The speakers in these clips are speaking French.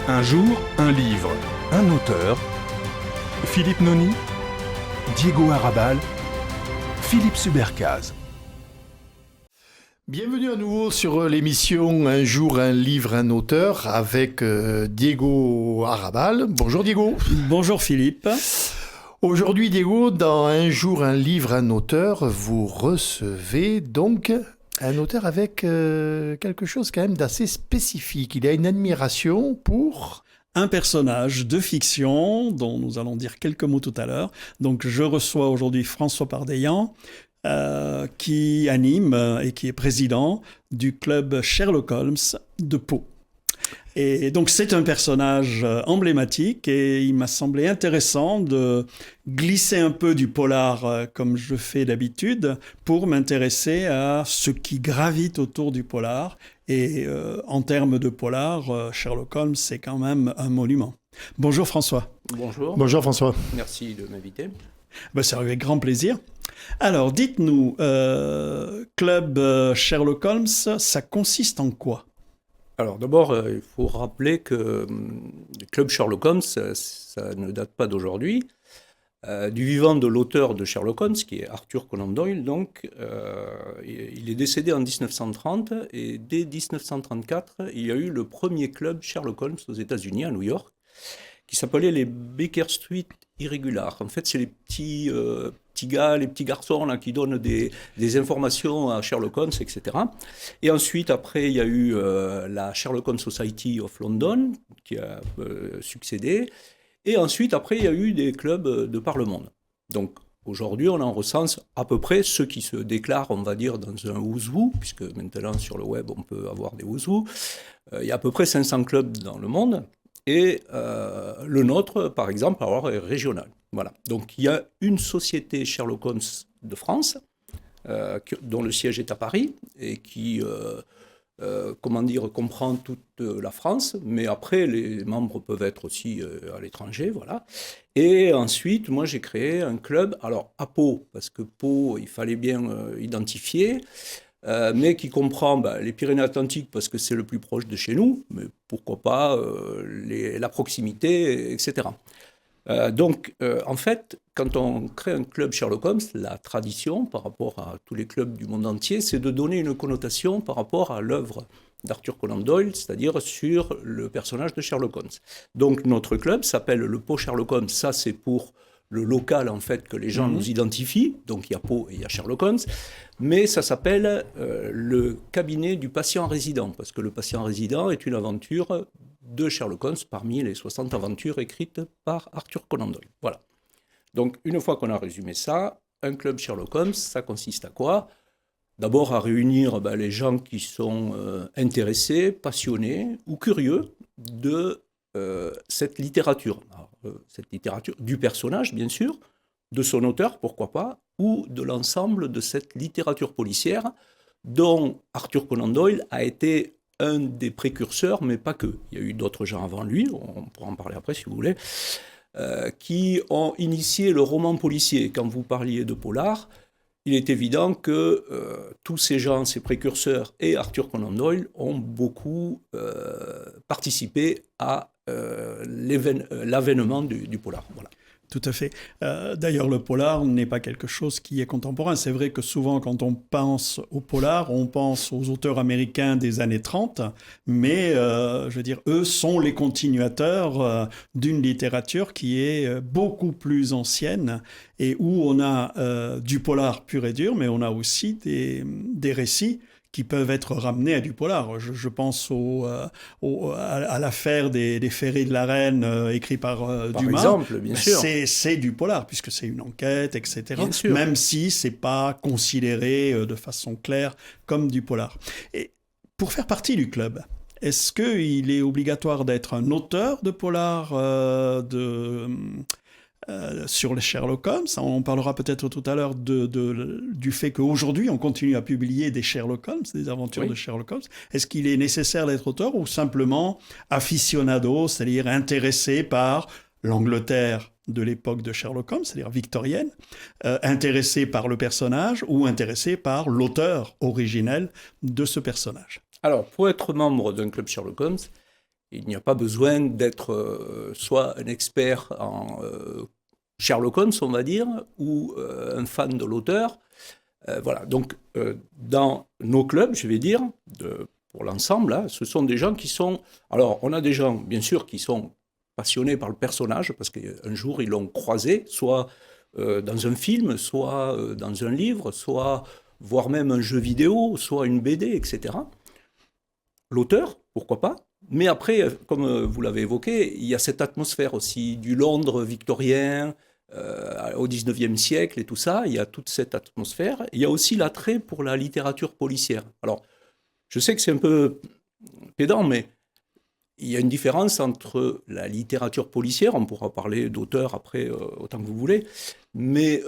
Un jour, un livre, un auteur. Philippe Noni, Diego Arrabal, Philippe Subercaz. Bienvenue à nouveau sur l'émission Un jour, un livre, un auteur avec Diego Arrabal. Bonjour Diego. Bonjour Philippe. Aujourd'hui Diego, dans Un jour, un livre, un auteur, vous recevez donc un auteur avec quelque chose quand même d'assez spécifique. Il a une admiration pour... Un personnage de fiction dont nous allons dire quelques mots tout à l'heure. Donc je reçois aujourd'hui François Pardeillan, qui anime et qui est président du club Sherlock Holmes de Pau. Et donc c'est un personnage emblématique et il m'a semblé intéressant de glisser un peu du polar comme je fais d'habitude pour m'intéresser à ce qui gravite autour du polar. Et en termes de polar, Sherlock Holmes c'est quand même un monument. Bonjour François. Bonjour. Bonjour François. Merci de m'inviter. C'est avec grand plaisir. Alors dites-nous, club Sherlock Holmes, ça consiste en quoi ? Alors d'abord, il faut rappeler que le club Sherlock Holmes, ça ne date pas d'aujourd'hui. Du vivant de l'auteur de Sherlock Holmes, qui est Arthur Conan Doyle, donc, il est décédé en 1930, et dès 1934, il y a eu le premier club Sherlock Holmes aux États-Unis, à New York, qui s'appelait les Baker Street Irregulars. En fait, c'est les petits gars, les petits garçons là, qui donnent des informations à Sherlock Holmes, etc. Et ensuite, après, il y a eu la Sherlock Holmes Society of London, qui a succédé. Et ensuite, après, il y a eu des clubs de par le monde. Donc, aujourd'hui, on en recense à peu près ceux qui se déclarent, on va dire, dans un who's who, puisque maintenant, sur le web, on peut avoir des who's who. Il y a à peu près 500 clubs dans le monde. Et le nôtre, par exemple, alors, est régional. Voilà. Donc, il y a une société Sherlock Holmes de France, dont le siège est à Paris, et qui, comprend toute la France. Mais après, les membres peuvent être aussi à l'étranger, voilà. Et ensuite, moi, j'ai créé un club, alors à Pau, parce que Pau, il fallait bien identifier, mais qui comprend les Pyrénées-Atlantiques parce que c'est le plus proche de chez nous, mais pourquoi pas la proximité, etc. En fait, quand on crée un club Sherlock Holmes, la tradition par rapport à tous les clubs du monde entier, c'est de donner une connotation par rapport à l'œuvre d'Arthur Conan Doyle, c'est-à-dire sur le personnage de Sherlock Holmes. Donc notre club s'appelle le Pau Sherlock Holmes, ça c'est pour le local, en fait, que les gens nous identifient. Donc, il y a Pau et il y a Sherlock Holmes. Mais ça s'appelle le cabinet du patient résident, parce que le patient résident est une aventure de Sherlock Holmes parmi les 60 aventures écrites par Arthur Conan Doyle. Voilà. Donc, une fois qu'on a résumé ça, un club Sherlock Holmes, ça consiste à quoi ? D'abord, à réunir les gens qui sont intéressés, passionnés ou curieux de cette littérature. Cette littérature du personnage, bien sûr, de son auteur, pourquoi pas, ou de l'ensemble de cette littérature policière dont Arthur Conan Doyle a été un des précurseurs, mais pas que. Il y a eu d'autres gens avant lui, on pourra en parler après si vous voulez, qui ont initié le roman policier. Quand vous parliez de polar, il est évident que tous ces gens, ces précurseurs et Arthur Conan Doyle ont beaucoup participé à l'avènement du polar. Voilà. Tout à fait. D'ailleurs, le polar n'est pas quelque chose qui est contemporain. C'est vrai que souvent, quand on pense au polar, on pense aux auteurs américains des années 30, mais, je veux dire, eux sont les continuateurs d'une littérature qui est beaucoup plus ancienne et où on a du polar pur et dur, mais on a aussi des récits qui peuvent être ramenés à du polar. Je pense à l'affaire des ferrés de la Reine, écrit par Dumas. Par exemple, bien sûr. C'est du polar, puisque c'est une enquête, etc. Bien sûr. Même si c'est pas considéré de façon claire comme du polar. Et pour faire partie du club, est-ce qu'il est obligatoire d'être un auteur de polar sur les Sherlock Holmes? On parlera peut-être tout à l'heure du fait qu'aujourd'hui, on continue à publier des Sherlock Holmes, des aventures de Sherlock Holmes. Est-ce qu'il est nécessaire d'être auteur ou simplement aficionado, c'est-à-dire intéressé par l'Angleterre de l'époque de Sherlock Holmes, c'est-à-dire victorienne, intéressé par le personnage ou intéressé par l'auteur originel de ce personnage? Alors, pour être membre d'un club Sherlock Holmes, Il n'y a pas besoin d'être soit un expert en Sherlock Holmes, on va dire, ou un fan de l'auteur. Voilà, donc dans nos clubs, je vais dire, pour l'ensemble, hein, ce sont des gens qui sont... Alors, on a des gens, bien sûr, qui sont passionnés par le personnage, parce qu'un jour, ils l'ont croisé, soit dans un film, soit dans un livre, soit voire même un jeu vidéo, soit une BD, etc. L'auteur, pourquoi pas. Mais après, comme vous l'avez évoqué, il y a cette atmosphère aussi du Londres victorien, au 19e siècle et tout ça, il y a toute cette atmosphère. Il y a aussi l'attrait pour la littérature policière. Alors, je sais que c'est un peu pédant, mais il y a une différence entre la littérature policière, on pourra parler d'auteur après autant que vous voulez, mais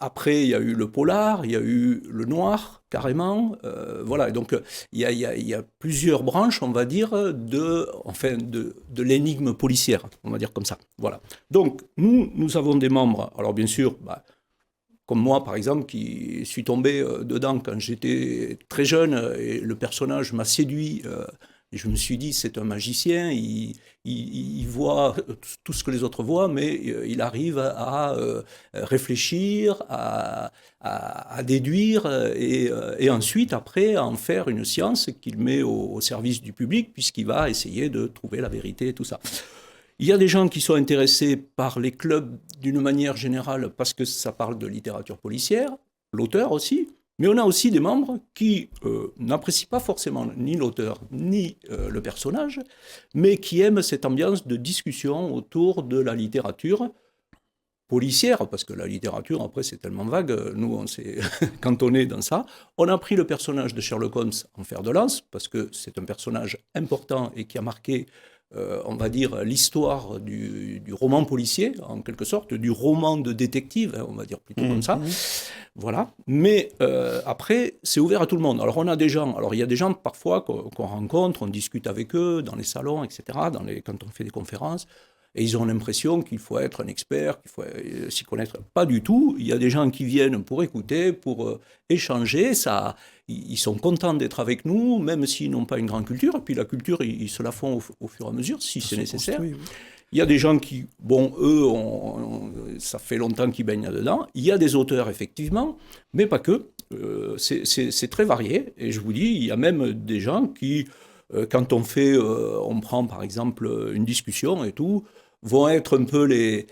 après il y a eu le polar, il y a eu le noir carrément, voilà, donc il y a plusieurs branches, on va dire, de l'énigme policière, on va dire comme ça, voilà. Donc nous avons des membres, alors bien sûr, comme moi, par exemple, qui suis tombé dedans quand j'étais très jeune et le personnage m'a séduit. Et je me suis dit, c'est un magicien, il voit tout ce que les autres voient, mais il arrive à réfléchir, à déduire et ensuite, après, à en faire une science qu'il met au service du public, puisqu'il va essayer de trouver la vérité et tout ça. Il y a des gens qui sont intéressés par les clubs d'une manière générale parce que ça parle de littérature policière, l'auteur aussi, mais on a aussi des membres qui n'apprécient pas forcément ni l'auteur ni le personnage, mais qui aiment cette ambiance de discussion autour de la littérature policière, parce que la littérature, après, c'est tellement vague, nous, on s'est cantonné dans ça. On a pris le personnage de Sherlock Holmes en fer de lance, parce que c'est un personnage important et qui a marqué on va dire, l'histoire du roman policier, en quelque sorte, du roman de détective, hein, on va dire plutôt comme ça. Voilà. Mais après, c'est ouvert à tout le monde. Alors, on a des gens, alors il y a des gens parfois qu'on rencontre, on discute avec eux dans les salons, etc., quand on fait des conférences, et ils ont l'impression qu'il faut être un expert, qu'il faut s'y connaître. Pas du tout. Il y a des gens qui viennent pour écouter, pour échanger. Ils sont contents d'être avec nous, même s'ils n'ont pas une grande culture. Et puis la culture, ils se la font au fur et à mesure, si c'est nécessaire. Oui. Il y a des gens qui, bon, eux, ça fait longtemps qu'ils baignent là-dedans. Il y a des auteurs, effectivement, mais pas que. C'est très varié. Et je vous dis, il y a même des gens qui, quand on prend par exemple une discussion et tout, vont être un peu les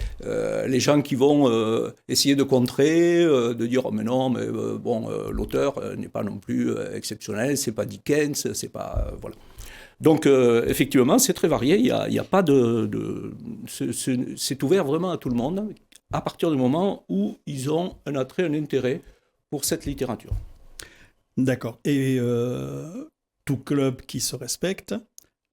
gens qui vont essayer de contrer, de dire oh, mais non, mais bon, l'auteur n'est pas non plus exceptionnel, c'est pas Dickens, c'est pas voilà. Donc effectivement, c'est très varié. Il y a pas c'est ouvert vraiment à tout le monde à partir du moment où ils ont un attrait, un intérêt pour cette littérature. D'accord. Et tout club qui se respecte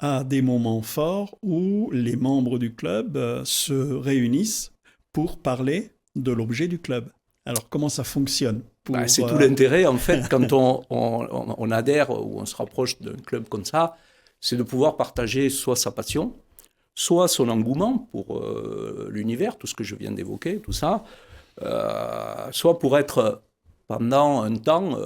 à des moments forts où les membres du club se réunissent pour parler de l'objet du club. Alors, comment ça fonctionne c'est tout l'intérêt, en fait, quand on adhère ou on se rapproche d'un club comme ça, c'est de pouvoir partager soit sa passion, soit son engouement pour l'univers, tout ce que je viens d'évoquer, tout ça, soit pour être pendant un temps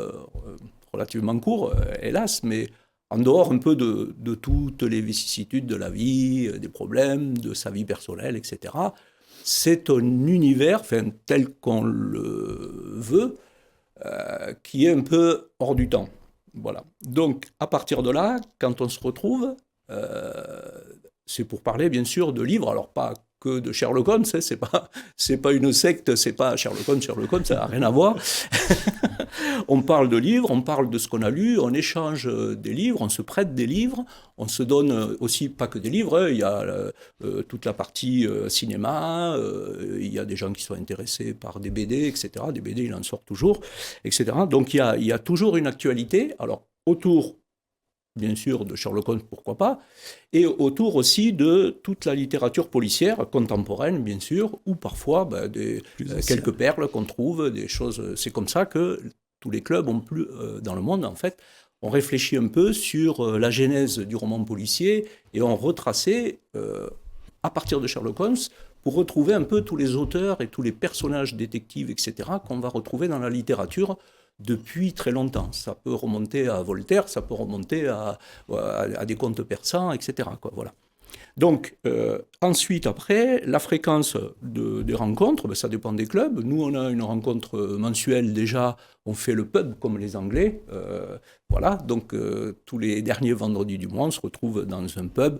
relativement court, hélas, mais en dehors un peu de toutes les vicissitudes de la vie, des problèmes, de sa vie personnelle, etc. C'est un univers, tel qu'on le veut, qui est un peu hors du temps. Voilà. Donc, à partir de là, quand on se retrouve, c'est pour parler, bien sûr, de livres. Alors, pas que de Sherlock Holmes, hein, c'est pas une secte, c'est pas Sherlock Holmes, ça n'a rien à voir. On parle de livres, on parle de ce qu'on a lu, on échange des livres, on se prête des livres, on se donne aussi, pas que des livres, hein, il y a toute la partie cinéma, il y a des gens qui sont intéressés par des BD, etc. Des BD, il en sort toujours, etc. Donc il y a toujours une actualité, alors autour, bien sûr, de Sherlock Holmes, pourquoi pas, et autour aussi de toute la littérature policière contemporaine, bien sûr, ou parfois quelques perles qu'on trouve, des choses. C'est comme ça que tous les clubs dans le monde, en fait, ont réfléchi un peu sur la genèse du roman policier et ont retracé, à partir de Sherlock Holmes, pour retrouver un peu tous les auteurs et tous les personnages détectives, etc., qu'on va retrouver dans la littérature depuis très longtemps. Ça peut remonter à Voltaire, ça peut remonter à des contes persans, etc. Quoi, voilà. Donc, ensuite, après, la fréquence des rencontres, ben, ça dépend des clubs. Nous, on a une rencontre mensuelle déjà, on fait le pub comme les Anglais. Voilà, donc tous les derniers vendredis du mois, on se retrouve dans un pub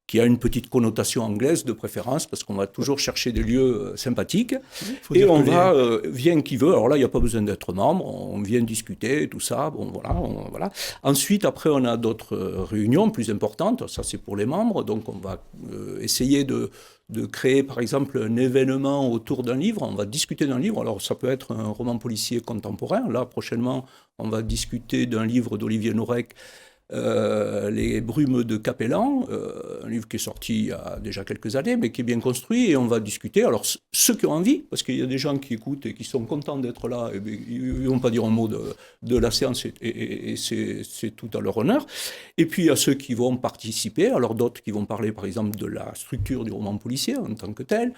qui a une petite connotation anglaise de préférence, parce qu'on va toujours chercher des lieux sympathiques. Et on va, vient qui veut, alors là, il n'y a pas besoin d'être membre, on vient discuter, tout ça, bon, voilà, voilà. Ensuite, après, on a d'autres réunions plus importantes, ça c'est pour les membres, donc on va essayer de créer, par exemple, un événement autour d'un livre, on va discuter d'un livre, alors ça peut être un roman policier contemporain, là, prochainement, on va discuter d'un livre d'Olivier Norek, Les Brumes de Capellan, un livre qui est sorti il y a déjà quelques années, mais qui est bien construit, et on va discuter. Alors, ceux qui ont envie, parce qu'il y a des gens qui écoutent et qui sont contents d'être là, et ils ne vont pas dire un mot de la séance, et c'est tout à leur honneur. Et puis, il y a ceux qui vont participer, alors d'autres qui vont parler, par exemple, de la structure du roman policier en tant que tel,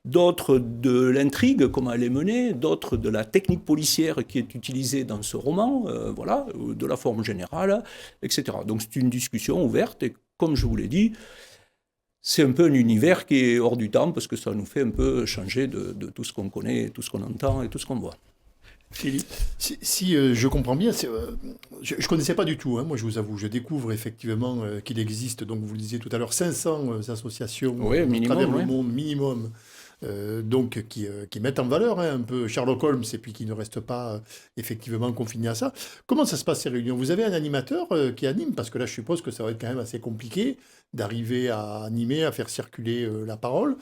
d'autres de l'intrigue, comment elle est menée, d'autres de la technique policière qui est utilisée dans ce roman, voilà, de la forme générale, etc. Donc c'est une discussion ouverte, et comme je vous l'ai dit, c'est un peu un univers qui est hors du temps, parce que ça nous fait un peu changer de tout ce qu'on connaît, tout ce qu'on entend et tout ce qu'on voit. Philippe. Si je comprends bien, je ne connaissais pas du tout, hein, moi je vous avoue, je découvre effectivement qu'il existe, donc vous le disiez tout à l'heure, 500 associations minimum, à travers le monde, minimum, donc qui mettent en valeur un peu Sherlock Holmes, et puis qui ne restent pas effectivement confinés à ça. Comment ça se passe ces réunions? Vous avez un animateur qui anime? Parce que là je suppose que ça va être quand même assez compliqué d'arriver à animer, à faire circuler la parole.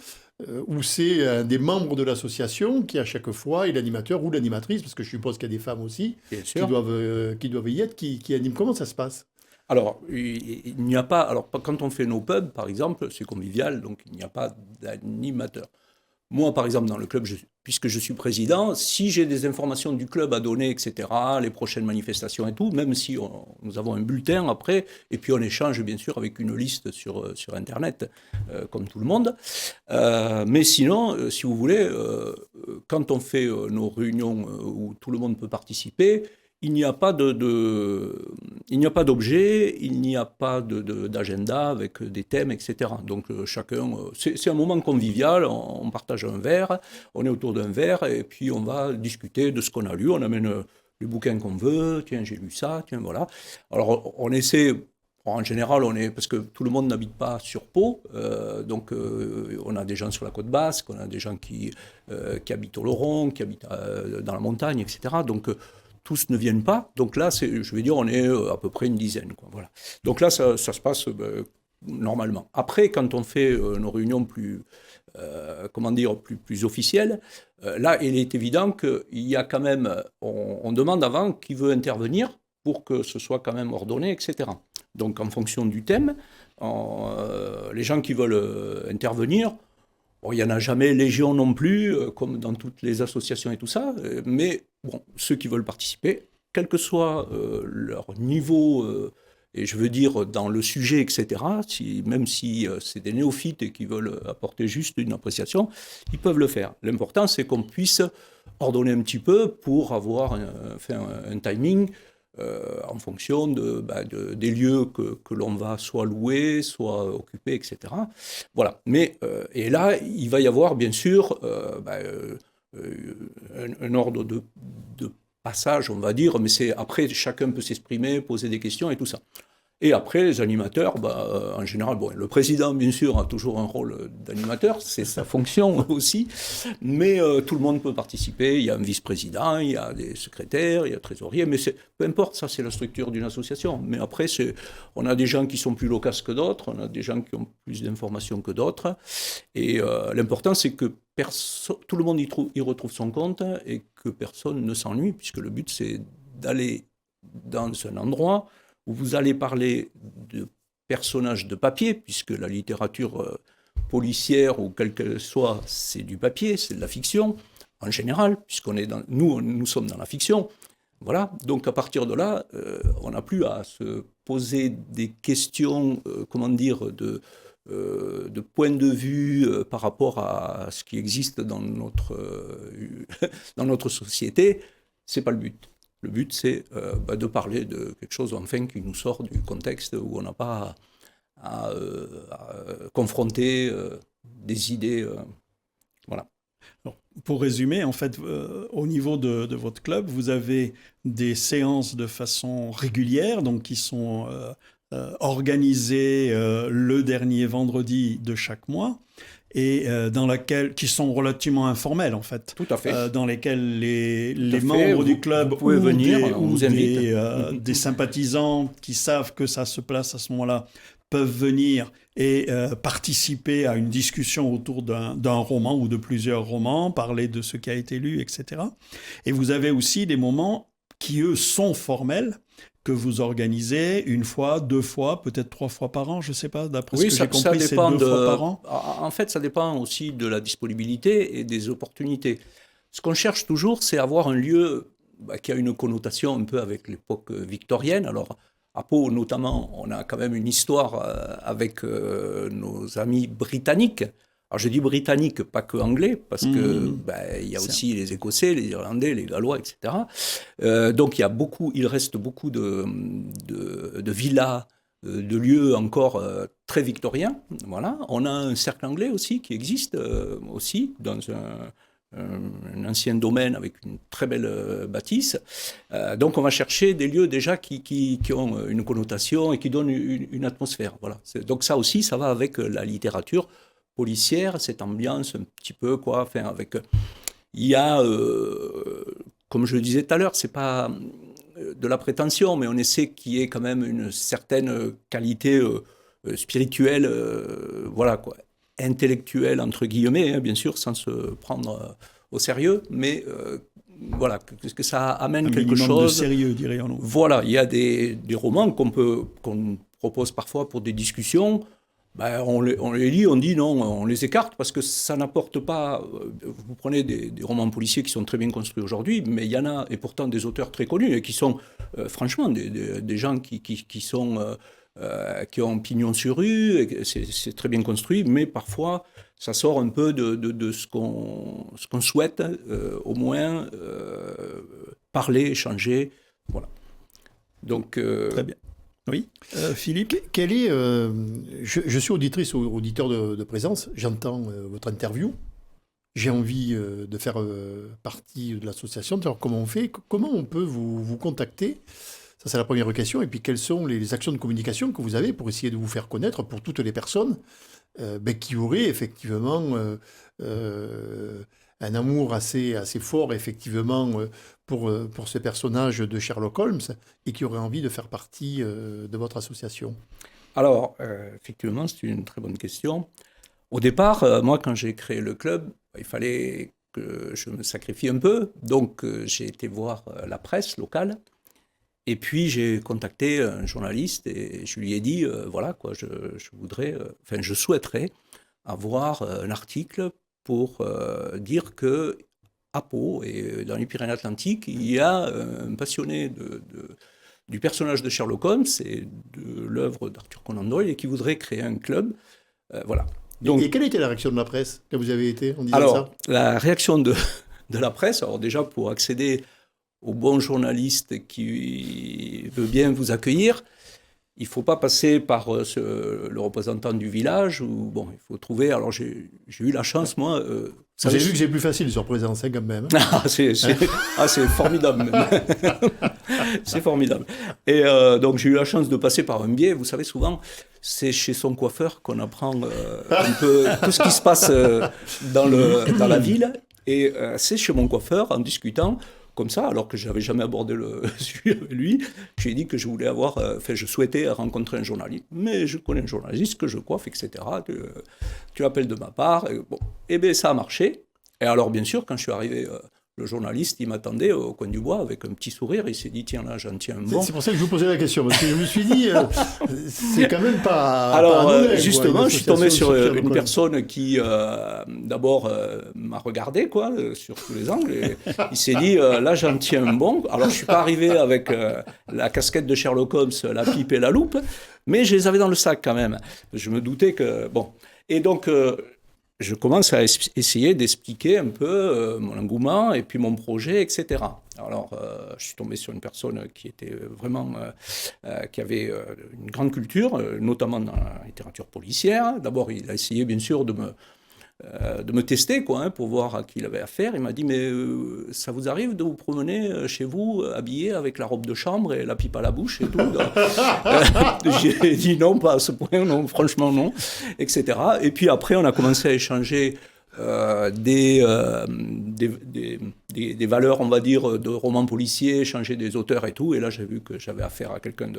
Ou c'est un des membres de l'association qui, à chaque fois, est l'animateur ou l'animatrice, parce que je suppose qu'il y a des femmes aussi qui doivent y être, qui animent. Comment ça se passe? Alors, il n'y a pas. Alors, quand on fait nos pubs, par exemple, c'est convivial, donc il n'y a pas d'animateur. Moi, par exemple, dans le club, puisque je suis président, si j'ai des informations du club à donner, etc., les prochaines manifestations et tout, même si nous avons un bulletin après, et puis on échange bien sûr avec une liste sur Internet, comme tout le monde. Mais sinon, si vous voulez, quand on fait nos réunions où tout le monde peut participer, il n'y a pas d'objet, il n'y a pas d'agenda avec des thèmes, etc. Donc chacun, c'est un moment convivial, on partage un verre, on est autour d'un verre, et puis on va discuter de ce qu'on a lu, on amène les bouquins qu'on veut, tiens j'ai lu ça, tiens voilà. Alors on essaie, en général parce que tout le monde n'habite pas sur Pau, donc on a des gens sur la côte basque, on a des gens qui habitent au Laurent, qui habitent dans la montagne, etc. Donc tous ne viennent pas, donc là, je vais dire, on est à peu près une dizaine, quoi, voilà. Donc là, ça se passe normalement. Après, quand on fait nos réunions plus officielles, là, il est évident qu'il y a quand même, on demande avant qui veut intervenir pour que ce soit quand même ordonné, etc. Donc, en fonction du thème, les gens qui veulent intervenir, bon, il n'y en a jamais légion non plus, comme dans toutes les associations et tout ça, mais bon, ceux qui veulent participer, quel que soit leur niveau, et je veux dire dans le sujet, etc., même si c'est des néophytes et qui veulent apporter juste une appréciation, ils peuvent le faire. L'important, c'est qu'on puisse ordonner un petit peu pour avoir un timing en fonction des lieux que l'on va soit louer, soit occuper, etc. Voilà. Mais, et là, il va y avoir, bien sûr, un ordre de passage, on va dire, mais après, chacun peut s'exprimer, poser des questions et tout ça. Et après, les animateurs, en général, bon, le président, bien sûr, a toujours un rôle d'animateur, c'est sa fonction aussi, mais tout le monde peut participer. Il y a un vice-président, il y a des secrétaires, il y a un trésorier, mais peu importe, ça c'est la structure d'une association. Mais après, on a des gens qui sont plus loquaces que d'autres, on a des gens qui ont plus d'informations que d'autres, et l'important c'est que tout le monde y retrouve son compte et que personne ne s'ennuie, puisque le but c'est d'aller dans un endroit où vous allez parler de personnages de papier, puisque la littérature policière, ou quelle qu'elle soit, c'est du papier, c'est de la fiction, en général, nous sommes dans la fiction. Voilà, donc à partir de là, on n'a plus à se poser des questions, de point de vue par rapport à ce qui existe dans notre société. C'est pas le but. Le but, c'est de parler de quelque chose, enfin, qui nous sort du contexte où on n'a pas confronter des idées. Voilà. Alors, pour résumer, en fait, au niveau de votre club, vous avez des séances de façon régulière, donc qui sont organisées le dernier vendredi de chaque mois, et qui sont relativement informelles, en fait. Tout à fait. Dans lesquelles les membres du club vous pouvez venir, on vous invite. des sympathisants qui savent que ça se place à ce moment-là peuvent venir et participer à une discussion autour d'un roman ou de plusieurs romans, parler de ce qui a été lu, etc. Et vous avez aussi des moments qui, eux, sont formels, que vous organisez une fois, 2 fois, peut-être 3 fois par an, je ne sais pas, d'après ce que j'ai compris, c'est 2 fois par an. En fait, ça dépend aussi de la disponibilité et des opportunités. Ce qu'on cherche toujours, c'est avoir un lieu qui a une connotation un peu avec l'époque victorienne. Alors, à Pau, notamment, on a quand même une histoire avec nos amis britanniques. Alors, je dis britanniques, pas que anglais, parce que il y a aussi les Écossais, les Irlandais, les Gallois, etc. Donc, il reste beaucoup de villas, de lieux encore très victoriens. Voilà. On a un cercle anglais aussi qui existe aussi dans un ancien domaine avec une très belle bâtisse. Donc on va chercher des lieux déjà qui ont une connotation et qui donnent une atmosphère. Voilà. Donc ça aussi, ça va avec la littérature policière, cette ambiance un petit peu, quoi. Enfin, il y a, comme je le disais tout à l'heure, c'est pas de la prétention, mais on essaie qu'il y ait quand même une certaine qualité spirituelle, voilà, quoi. Intellectuelle, entre guillemets, hein, bien sûr, sans se prendre au sérieux, mais voilà, que ça amène quelque chose. De sérieux, dirions-nous. Voilà, il y a des romans qu'on propose parfois pour des discussions. On les lit, on dit non, on les écarte parce que ça n'apporte pas. Vous prenez des romans policiers qui sont très bien construits aujourd'hui, mais il y en a, et pourtant des auteurs très connus, et qui sont franchement des gens qui ont pignon sur rue, et c'est très bien construit, mais parfois ça sort un peu de ce qu'on souhaite, au moins parler, échanger. Voilà. Donc, très bien. Oui, Philippe. Quel est, je suis auditrice ou auditeur de présence, j'entends votre interview, j'ai envie de faire partie de l'association, de savoir comment on fait, comment on peut vous contacter. Ça, c'est la première question. Et puis, quelles sont les actions de communication que vous avez pour essayer de vous faire connaître pour toutes les personnes qui auraient effectivement un amour assez fort, effectivement, pour ce personnage de Sherlock Holmes et qui auraient envie de faire partie de votre association? Alors, effectivement, c'est une très bonne question. Au départ, moi, quand j'ai créé le club, il fallait que je me sacrifie un peu. Donc, j'ai été voir la presse locale. Et puis, j'ai contacté un journaliste et je lui ai dit, voilà, quoi, je souhaiterais avoir un article pour dire que à Pau et dans les Pyrénées-Atlantiques, il y a un passionné du personnage de Sherlock Holmes et de l'œuvre d'Arthur Conan Doyle et qui voudrait créer un club. Voilà. Donc, et quelle était la réaction de la presse quand vous avez été en disant alors, ça? La réaction de la presse, alors déjà pour accéder au bon journaliste qui veut bien vous accueillir, il ne faut pas passer par le représentant du village. Il faut trouver... Alors, j'ai eu la chance, moi... Vous avez vu que c'est plus facile sur présence, quand même. C'est formidable, même. C'est formidable. Et donc, j'ai eu la chance de passer par un biais. Vous savez, souvent, c'est chez son coiffeur qu'on apprend un peu tout ce qui se passe dans la ville. Et c'est chez mon coiffeur, en discutant... Comme ça, alors que je n'avais jamais abordé le sujet avec lui, j'ai dit que je voulais je souhaitais rencontrer un journaliste. Mais je connais un journaliste que je coiffe, etc. Tu appelles de ma part. Et bien, ça a marché. Et alors, bien sûr, quand je suis arrivé, le journaliste, il m'attendait au coin du bois avec un petit sourire. Il s'est dit, tiens, là, j'en tiens un bon. C'est pour ça que je vous posais la question, parce que je me suis dit, c'est quand même pas... Alors, pas anodin, justement, je suis tombé sur une personne qui, d'abord, m'a regardé, sur tous les angles. Et il s'est dit, là, j'en tiens un bon. Alors, je ne suis pas arrivé avec la casquette de Sherlock Holmes, la pipe et la loupe, mais je les avais dans le sac quand même. Je me doutais que... Bon. Et donc... je commence à essayer d'expliquer un peu mon engouement et puis mon projet, etc. Alors, je suis tombé sur une personne qui était vraiment, qui avait une grande culture, notamment dans la littérature policière. D'abord, il a essayé, bien sûr, de me tester, quoi, pour voir à qui il avait affaire. Il m'a dit, mais ça vous arrive de vous promener chez vous, habillé avec la robe de chambre et la pipe à la bouche et tout? J'ai dit non, pas à ce point, non, franchement non, etc. Et puis après, on a commencé à échanger des valeurs, on va dire, de romans policiers, échanger des auteurs et tout. Et là, j'ai vu que j'avais affaire à quelqu'un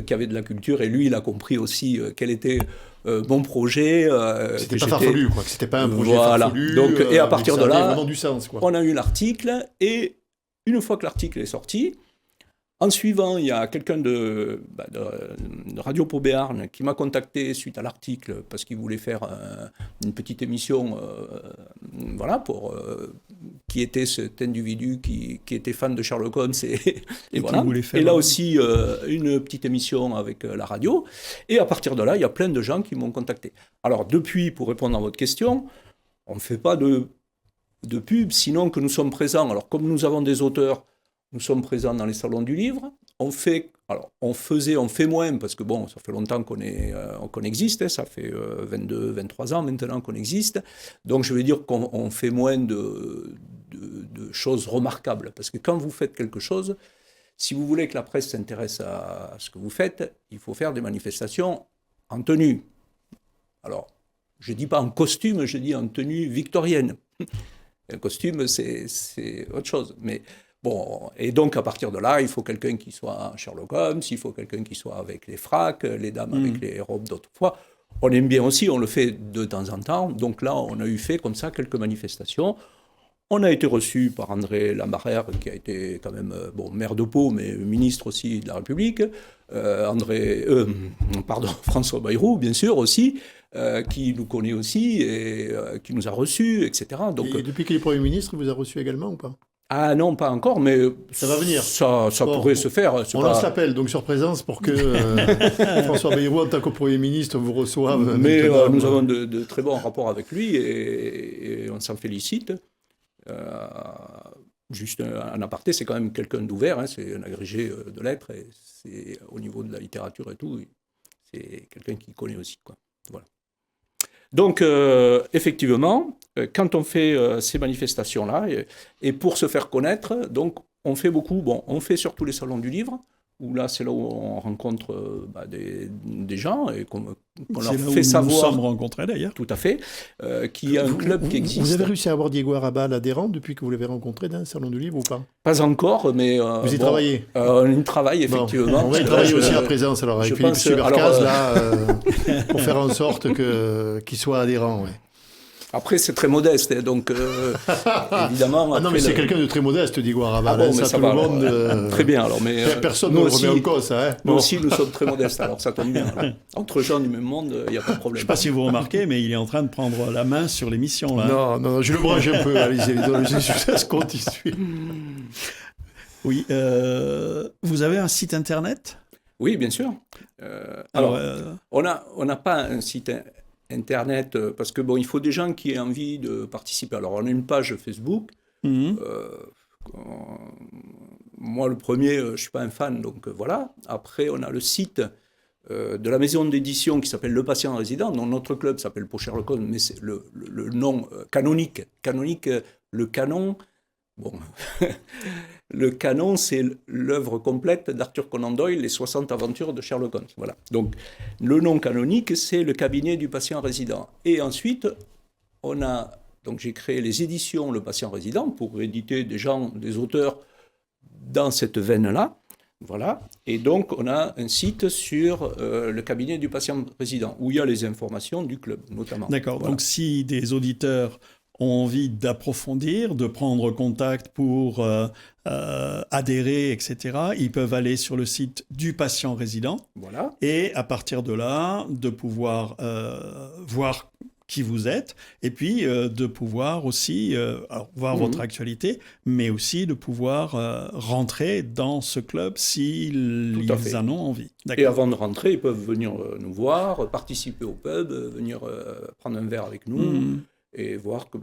qui avait de la culture. Et lui, il a compris aussi quel était mon projet. C'était pas farfelu, quoi. Que c'était pas un projet farfelu. Donc, et à partir de là, vraiment du sens, quoi. On a eu l'article. Et une fois que l'article est sorti, en suivant, il y a quelqu'un de Radio Pau Béarn qui m'a contacté suite à l'article parce qu'il voulait faire une petite émission, voilà, pour qui était cet individu qui était fan de Sherlock Holmes et voilà. Et là aussi une petite émission avec la radio. Et à partir de là, il y a plein de gens qui m'ont contacté. Alors depuis, pour répondre à votre question, on ne fait pas de pub, sinon que nous sommes présents. Alors comme nous avons des auteurs, nous sommes présents dans les salons du livre. On fait moins, parce que bon, ça fait longtemps qu'on existe, hein, ça fait 22, 23 ans maintenant qu'on existe. Donc je vais dire qu'on fait moins de choses remarquables. Parce que quand vous faites quelque chose, si vous voulez que la presse s'intéresse à ce que vous faites, il faut faire des manifestations en tenue. Alors, je ne dis pas en costume, je dis en tenue victorienne. Un costume, c'est autre chose. Mais bon, et donc à partir de là, il faut quelqu'un qui soit Sherlock Holmes, il faut quelqu'un qui soit avec les fracs, les dames avec les robes d'autrefois. On aime bien aussi, on le fait de temps en temps. Donc là, on a fait comme ça quelques manifestations. On a été reçu par André Lambarère, qui a été quand même maire de Pau, mais ministre aussi de la République. François Bayrou, bien sûr, aussi, qui nous connaît aussi et qui nous a reçus, etc. Donc, et depuis qu'il est Premier ministre, il vous a reçu également ou pas? Ah non, pas encore, mais ça va venir. Ça pourrait se faire. On lance l'appel, donc sur présence, pour que François Bayrou, en tant que Premier ministre, vous reçoive. Mais nous avons de très bons rapports avec lui et on s'en félicite. Juste un aparté, c'est quand même quelqu'un d'ouvert, hein, c'est un agrégé de lettres, et c'est, au niveau de la littérature et tout, c'est quelqu'un qui connaît aussi, quoi. Voilà. Donc, effectivement, quand on fait ces manifestations-là, et pour se faire connaître, donc, on fait beaucoup, on fait surtout les salons du livre, où là, c'est là où on rencontre des gens et qu'on leur fait savoir. Nous sommes rencontrés d'ailleurs. Tout à fait. Qui est un club qui existe. Vous avez réussi à avoir Diego Arrabal adhérent depuis que vous l'avez rencontré dans un salon du livre ou pas? Pas encore, mais. Vous y travaillez? On y travaille, effectivement. On va y travailler aussi à présence, alors, avec Philippe Subercaz, pour faire en sorte qu'il soit adhérent. Ouais. Après, c'est très modeste, donc évidemment. Ah non, mais c'est quelqu'un de très modeste, Diego Arrabal. Ah bon, ça, tout le monde. Très bien, alors. Mais personne ne remet en cause, ça. Hein. Nous aussi, nous sommes très modestes, alors ça tombe bien. Alors. Entre gens du même monde, il n'y a pas de problème. Je ne sais pas si vous remarquez, mais il est en train de prendre la main sur l'émission. Là. Non, je le branche un peu. Allez-y, ça se compte, il suit. Oui, vous avez un site internet? Oui, bien sûr. Alors, on n'a pas un site Internet, parce que il faut des gens qui aient envie de participer. Alors, on a une page Facebook. Moi, le premier, je ne suis pas un fan, donc voilà. Après, on a le site de la maison d'édition qui s'appelle Le Patient Résident. Donc, notre club s'appelle Pau Sherlock Holmes, mais c'est le nom canonique. Canonique, le canon. Bon, le canon, c'est l'œuvre complète d'Arthur Conan Doyle, les 60 aventures de Sherlock Holmes. Voilà. Donc, le nom canonique, c'est le cabinet du patient résident. Et ensuite, donc j'ai créé les éditions Le Patient Résident pour éditer des auteurs dans cette veine-là. Voilà. Et donc, on a un site sur le cabinet du patient résident, où il y a les informations du club, notamment. D'accord. Voilà. Donc, si des auditeurs ont envie d'approfondir, de prendre contact pour adhérer, etc., ils peuvent aller sur le site du patient résident. Voilà. Et à partir de là, de pouvoir voir qui vous êtes, et puis de pouvoir aussi alors, voir votre actualité, mais aussi de pouvoir rentrer dans ce club s'ils en ont envie. D'accord. Et avant de rentrer, ils peuvent venir nous voir, participer au pub, venir prendre un verre avec nous et voir que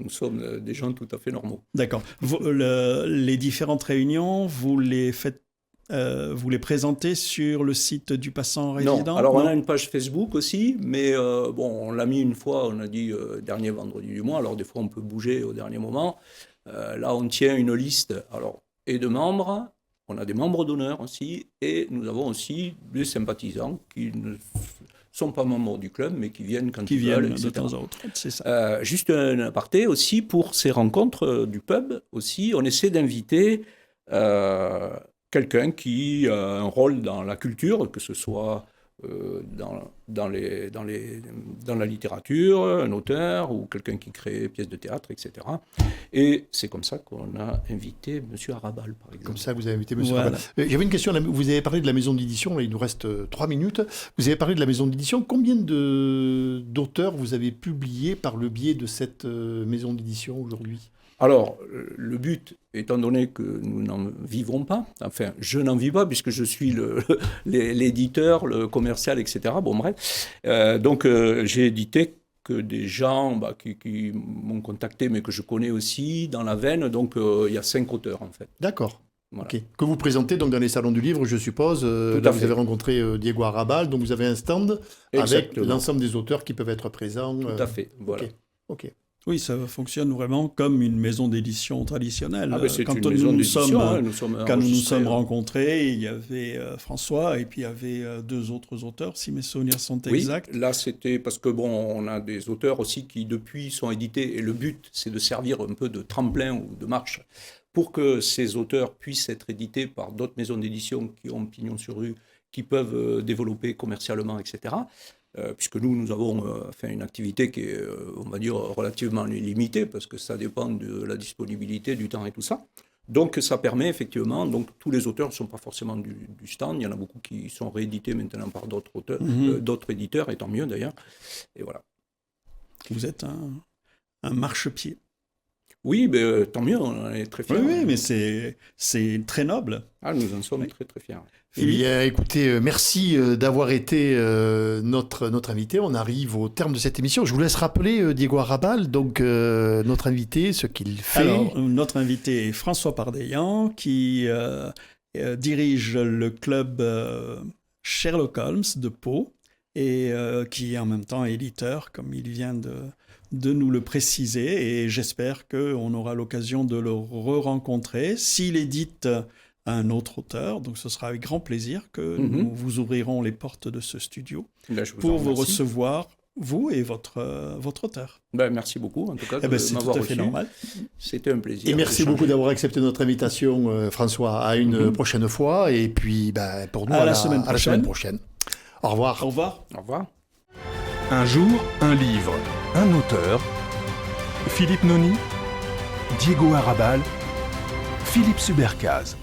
nous sommes des gens tout à fait normaux. D'accord. Les différentes réunions, vous les faites vous les présentez sur le site du passant résident? Non, alors on a une page Facebook aussi, mais on l'a mis une fois, on a dit dernier vendredi du mois, alors des fois on peut bouger au dernier moment. Là on tient une liste et de membres, on a des membres d'honneur aussi, et nous avons aussi des sympathisants qui ne sont pas membres du club, mais qui viennent quand ils veulent, etc. De temps en temps, c'est ça. Juste un aparté aussi, pour ces rencontres du pub aussi, on essaie d'inviter quelqu'un qui a un rôle dans la culture, que ce soit dans la littérature, un auteur ou quelqu'un qui crée pièces de théâtre, etc. Et c'est comme ça qu'on a invité M. Arabal, par exemple. Comme ça, vous avez invité M. Arabal. J'avais une question. Vous avez parlé de la maison d'édition. Là, il nous reste 3 minutes. Vous avez parlé de la maison d'édition. Combien d'auteurs vous avez publié par le biais de cette maison d'édition aujourd'hui ? Alors, le but, étant donné que nous n'en vivons pas, enfin, je n'en vis pas puisque je suis l'éditeur, le commercial, etc. Bon, bref. Donc, j'ai édité que des gens qui m'ont contacté, mais que je connais aussi dans la veine. Donc, il y a 5 auteurs, en fait. D'accord. Voilà. Okay. Que vous présentez donc dans les salons du livre, je suppose. Là, vous avez rencontré Diego Arabal, donc vous avez un stand avec l'ensemble des auteurs qui peuvent être présents. Tout à fait, voilà. Ok. Oui, ça fonctionne vraiment comme une maison d'édition traditionnelle. Quand nous nous sommes rencontrés, il y avait François et puis il y avait 2 autres auteurs, si mes souvenirs sont exacts. Oui, là c'était parce que on a des auteurs aussi qui depuis sont édités et le but c'est de servir un peu de tremplin ou de marche pour que ces auteurs puissent être édités par d'autres maisons d'édition qui ont pignon sur rue, qui peuvent développer commercialement, etc. Puisque nous avons fait une activité qui est, on va dire, relativement limitée, parce que ça dépend de la disponibilité, du temps et tout ça. Donc ça permet effectivement, donc tous les auteurs ne sont pas forcément du stand, il y en a beaucoup qui sont réédités maintenant par d'autres auteurs, d'autres éditeurs, et tant mieux d'ailleurs. Et voilà. Vous êtes un marchepied. Oui, mais tant mieux, on en est très fiers. Oui, mais c'est très noble. Nous en sommes très très fiers. Eh bien, écoutez, merci d'avoir été notre invité. On arrive au terme de cette émission. Je vous laisse rappeler Diego Arabal, donc notre invité, ce qu'il fait. Alors, notre invité est François Pardeillan, qui dirige le club Sherlock Holmes de Pau et qui est en même temps éditeur, comme il vient de nous le préciser. Et j'espère qu'on aura l'occasion de le re-rencontrer. S'il édite un autre auteur, donc ce sera avec grand plaisir que nous vous ouvrirons les portes de ce studio pour vous recevoir, vous et votre auteur. Merci beaucoup, en tout cas, de c'est m'avoir tout à fait reçu. Normal. C'était un plaisir. Et merci beaucoup d'avoir accepté notre invitation, François, à une prochaine fois. Et puis, pour nous, à la semaine prochaine. Au revoir. Au revoir. Au revoir. Un jour, un livre, un auteur. Philippe Noni, Diego Arabal, Philippe Subercaz.